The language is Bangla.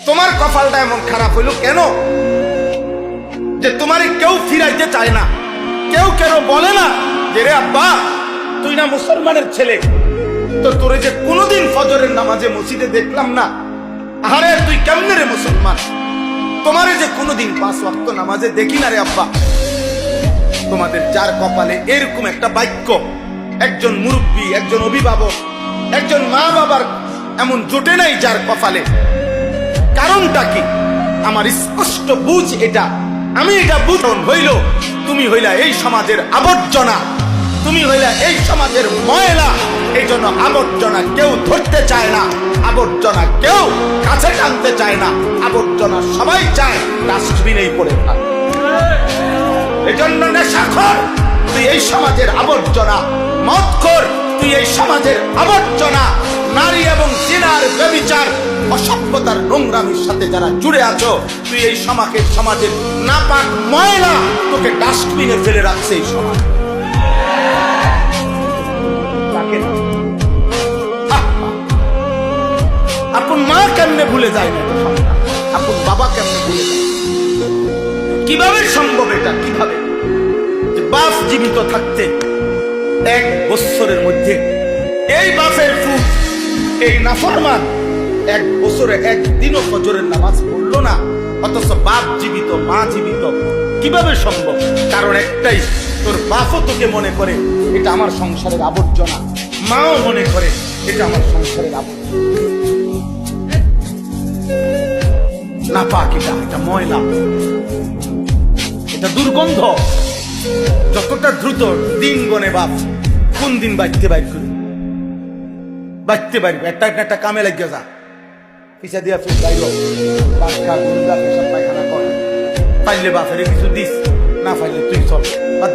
তোমার কপালটা এমন খারাপ হইল কেন যে তোমারে কেউ ফিরাইতে চায় না? কেউ কেন বলে না যে রে আব্বা তুই না মুসলমানের ছেলে, তো তোরে যে কোনোদিন ফজরের নামাজে মসজিদে দেখলাম না, আরে তুই কেমনে রে মুসলমান? তোমারে যে কোনোদিন 5 ওয়াক্ত নামাজে দেখি না রে আব্বা। তোমাদের যার কপালে এরকম একটা বাক্য, একজন মুরব্বী, একজন অভিভাবক, একজন মা বাবার এমন জোটে নাই যার কপালে, কারণটা কি? আমার স্পষ্ট বুঝ এটা, আমি এটা বুঝন হইল তুমি হইলা এই সমাজের আবর্জনা, তুমি হইলা এই সমাজের ময়লা। এই জন্য আবর্জনা কেউ ধরতে চায় না, আবর্জনা কেউ কাছে টানতে চায় না, আবর্জনা সবাই চায় ডাস্টবিনেই পড়ে থাকে। এই জন্য নেশাখোর তুই এই সমাজের আবর্জনা, মদখোর তুই এই সমাজের আবর্জনা, নারী এবং জিনার ব্যভিচার অসভ্যতার নোংরামির সাথে যারা জুড়ে আছো, তুই এই সমাজের নাপাক ময়লা, তোকে ডাস্টবিনে ফেলে রাখছে এই সমাজ। আপন মা কেমনে ভুলে যায় না, আপন বাবা কেমনে ভুলে যায়? কিভাবে সম্ভব এটা? কিভাবে বাপ জীবিত থাকতে 1 বছরের মধ্যে এই বাপের ফুট, এই নাফরমান 1 বছরে একদিনও ফজরের নামাজ পড়লো না, অথচ বাপ জীবিত, মা জীবিত? কিভাবে সম্ভব? কারণ একটাই, তোর বাপও তোকে মনে করে এটা আমার সংসারের আবর্জনা, মাও মনে করে এটা আমার সংসারের আবর্জনা। না পাক, এটা ময়লা, এটা দুর্গন্ধ। যতটা দ্রুত দিন গনে বাপ কোন দিন বাঁচতে পারবে, একটা কামে লাগিয়ে যা, পিছা দিয়া ফির যাইল বাচ্চা গুন্ডা পেশাব পায়খানা করে, পাইলে বাপের কিছু দিস, না পাইলে তুই চল বাদ।